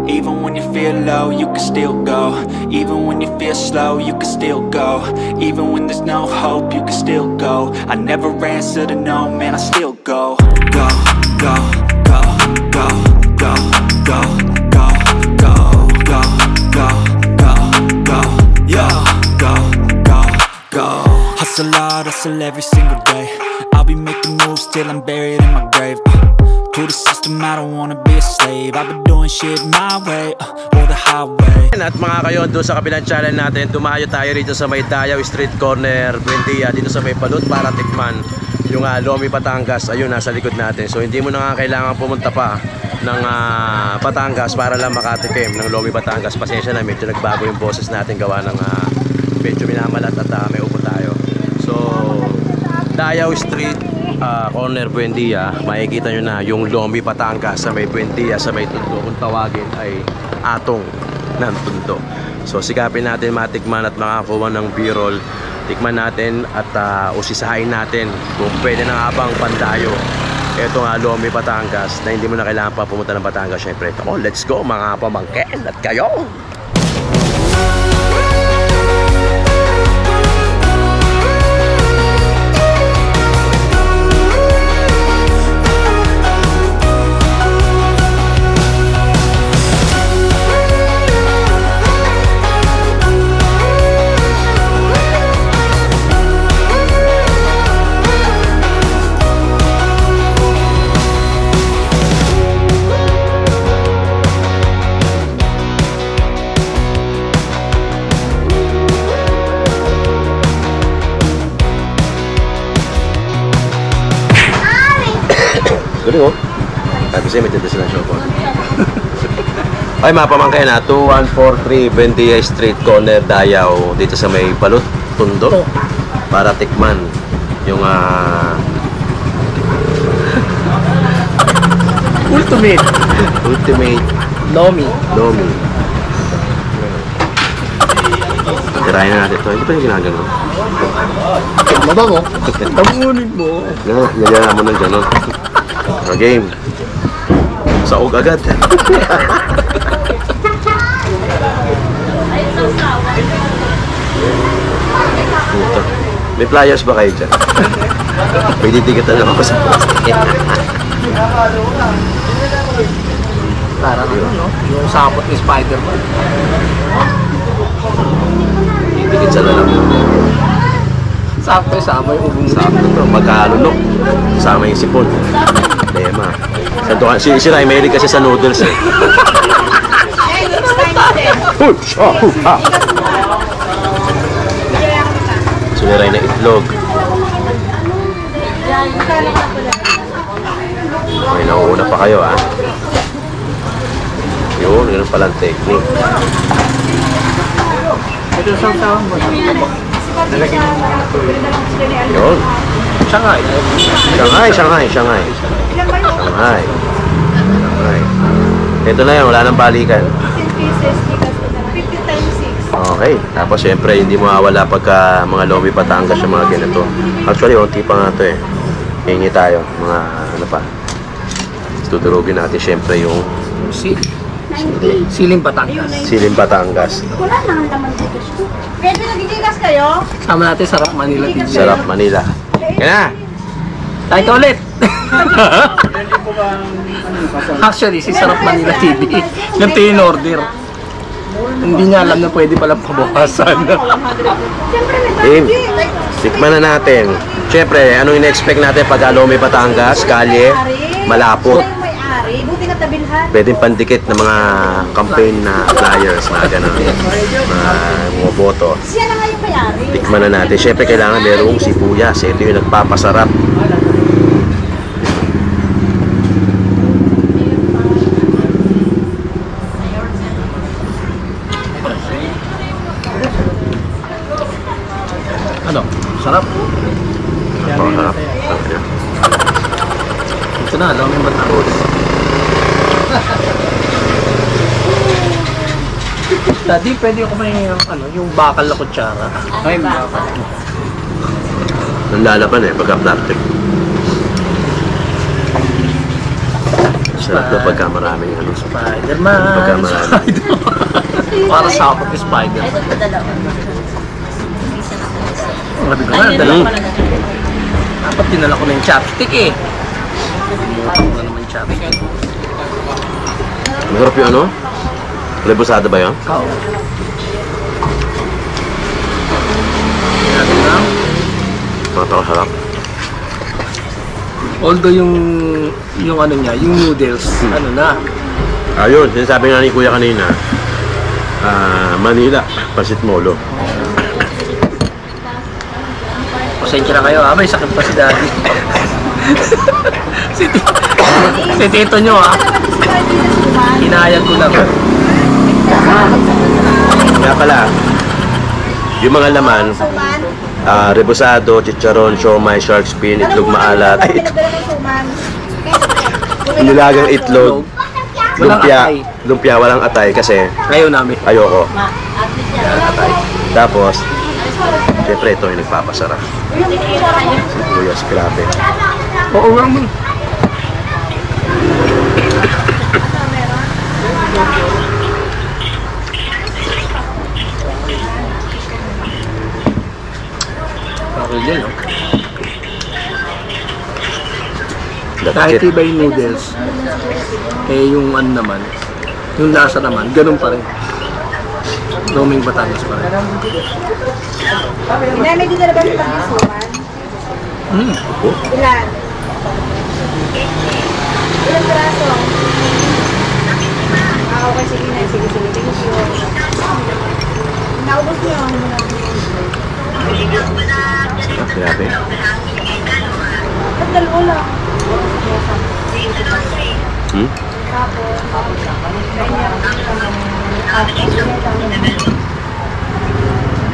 Even when you feel low, you can still go. Even when you feel slow, you can still go. Even when there's no hope, you can still go. I never answer to no, man, I still go. Go, go, go, go, go, go, go, go, go, go, go, go, yo, go, go, go. Hustle hard, hustle every single day. I'll be making moves till I'm buried in my grave. To the system, I don't wanna be a slave. I've been doing shit my way, or the highway. At mga kayon, doon sa kabilang channel natin, dumayo tayo rito sa may Dayaw Street Corner, Buendia, dito sa may Balut para tikman yung Lomi Batangas. Ayun, nasa likod natin. So hindi mo na nga kailangan pumunta pa ng Batangas para lang makatikim ng Lomi Batangas. Pasensya na, medyo nagbago yung boses natin gawa ng medyo minamalat at may upo tayo. So Dayaw Street Corner Buendia, makikita nyo na yung Lomi Batangas sa may Buendia, sa may Tondo. Kung tawagin ay Atong ng Tondo. So sikapin natin matikman at makakuha ng B-roll. Tikman natin at usisahin natin kung pwede na habang pandayo ito nga Lomi Batangas na hindi mo na kailangan pa pumunta ng Batangas. Syempre, come on, let's go mga pamangkin at kayo! Galing oh. Kasi may tinda sila shop. Ay mga pamangkin na 2143 Buendia Street Corner Dayaw, dito sa may Balut, Tondo, para tikman yung Ultimate Lomi. Tirahin na natin ito. Hindi pa yung ginagano. Mabango. Tamunin mo. Nagyaya mo ng gano'n. Game. Saog agad. May flyers ba kayo dyan? May ditikitan lang ako sa plastic. Parang ano, no? Yung sapot ni Spider-Man. Ditikit sa lalang. Sakto sama yung ubong. Sakto to, magkalunok. Sama yung sipon. Lema. Si Ray, mahilig kasi sa noodles eh. Suliray na itlog. May nauuna pa kayo ah. Yun, ganun palang technique. Ito sa tawang mo. Yun. Shanghai. Ito na yun, wala nang balikan. 10 pieces, 50 times 6. Okay, tapos syempre hindi mawawala pagka mga Lomi Batangas yung mga ganito. Actually, unti pa nga ito eh. Hingi tayo, mga ano pa. Tudurugin natin syempre yung Siling Batangas. Siling Batangas. Wala nang laman dito. Pwede nagigigas kayo? Sama natin Sarap Manila TV. Sarap Manila. Yan na! Tayo ka ulit! Actually, si Sarap Manila TV yung tin-order. Hindi niya alam na pwede palang pabawasan. Team, tikman na natin. Siyempre, anong ina-expect natin pag Lomi Batangas, kalye, malapot. Buti na tabilhan. Pwedeng pandikit ng mga campaign na flyers, mga gano'n. Mga boto. Siya na nga yung may-ari. Tikman na natin. Siyempre, kailangan merong sibuyas. Ito yung nagpapasarap. Ano? Sarap. Napakasarap. Ito na, Lomi Batangas. Daddy, pwede ko may yung bakal na kutsara. Ay, bakal. Nalalaban eh, pagka plastic. Sarap daw pagka maraming ano. Spider-Man. Pagka maraming. Para sa apat ni Spider. Ito po dalawa. Sabi ko nga, dala ko. Dapat dinala ko na yung chopstick eh. Ito na naman yung chopstick. Masarap yung ano? Rebusada ba yan? Oo. Natin lang. Napakasarap. Although yung ano niya, yung noodles, ano na. Ayun, sinasabi nga ni Kuya kanina, Manila, Pasit Molo. Pasensya na kayo ha, may sakit pa si Daddy. si Tito nyo ha. Hinayag ko lang. Kaya pala, yung mga laman, rebusado, chicharon, siomay, shark fin, itlog maalat, nilagang itlog, lumpia, walang atay kasi Ayaw namin. ayoko. Atay. Tapos, siyempre ito yung nagpapasarap. Sibuyas, grabe. Oo nga mo. Okay din, no? Kahit iba yung noodles, eh yung ano naman, yung lasa naman, ganun pa rin. Roming Batangas pa rin. Inamay din na ba yung pag-isuman? Ilan? Ilang piraso? Okay, sige na. Sige. Thank you. Naubos niyo. Grabe. Ba't dalawa lang?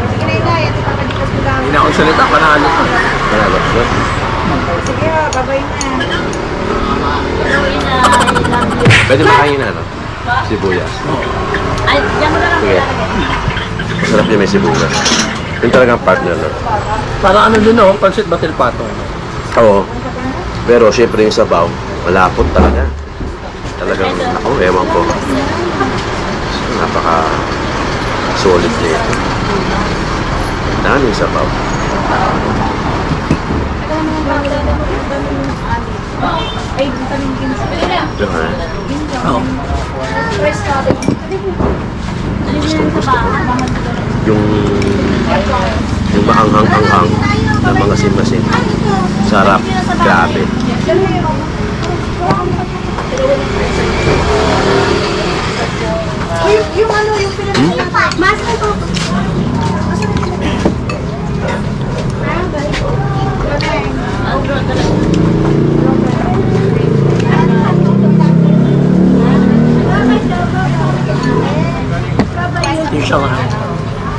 Sige na, Inay. Ito papadikas mo lang. Hindi na ako salita, panalo ka. Salamat, sir. Sige, babay na. Pwede makain na, no? Sibuyas. Ay, diyan mo na lang. Sige. Masarap niya may sibuyas. Yung talagang partner, no? Parang ano din, no? Pansit Batil Patong. Oo. Pero syempre yung sabaw, malapot talaga. Talagang, ako, ewan ko. Napaka solid na ito. Daming sabaw. Ay, vitamin ginsa. Diba, ha? Oo. Gustong gusto ko. Yung maanghang-anghang na mga sin-masin. Sarap. Grabe. Yung ano, yung pinag-usapan. Mas ito. Yung siya nga.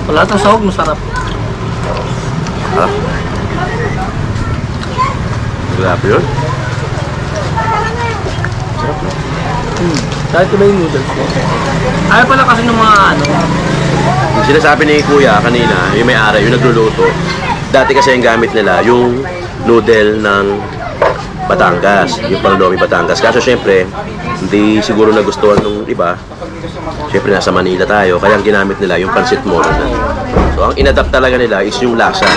Wala itong sahog, masarap. Sarap. Grabe yun. Sarap, no? Kahit iba yung noodles ko. Ayaw pala kasi ng mga ano. Yung sinasabi ni Kuya kanina, yung may-ari, yung nagluluto, dati kasi yung gamit nila, yung noodle ng Batangas, yung Panlomi Batangas. Kaso syempre, hindi siguro nagustuhan ng iba. Syempre nasa Manila tayo, kaya ang ginamit nila yung Pancit Molo na. So ang inadapt talaga nila is yung lasa,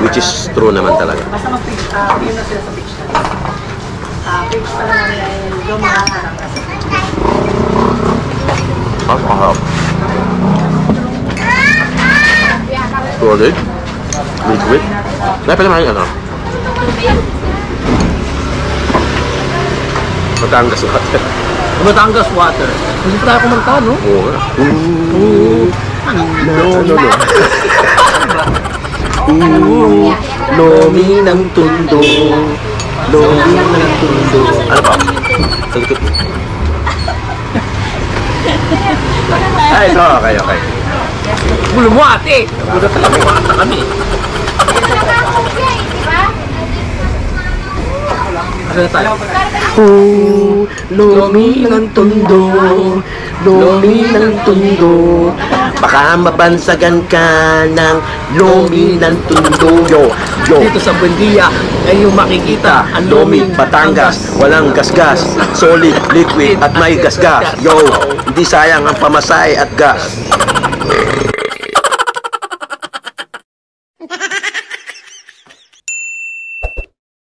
which is true naman talaga. Basta mag-pitch, yun na sila sa pitch na. Pitch pa lang yung maharap. Masarap. Solid. Liquid. Dahil pala maraming ano? Batangas water. Batangas water. Hindi pa tayo kumanta, no? Oo nga. Lomi ng tundo. Lomi ng tundo. Ano pa? Sa likod. Ay, ito. Okay. Gulo mo ate! Nagulat talaga kumanta kami. Asa na tayo? Lomi ng Tondo, Lomi ng Tondo, Baka mabansagan ka ng lomi ng Tondo. Yo, dito sa Buendia ay yung makikita ang Lomi, Batangas, walang gasgas, solid, liquid at may gasgas. Yo, hindi sayang ang pamasahe at gas.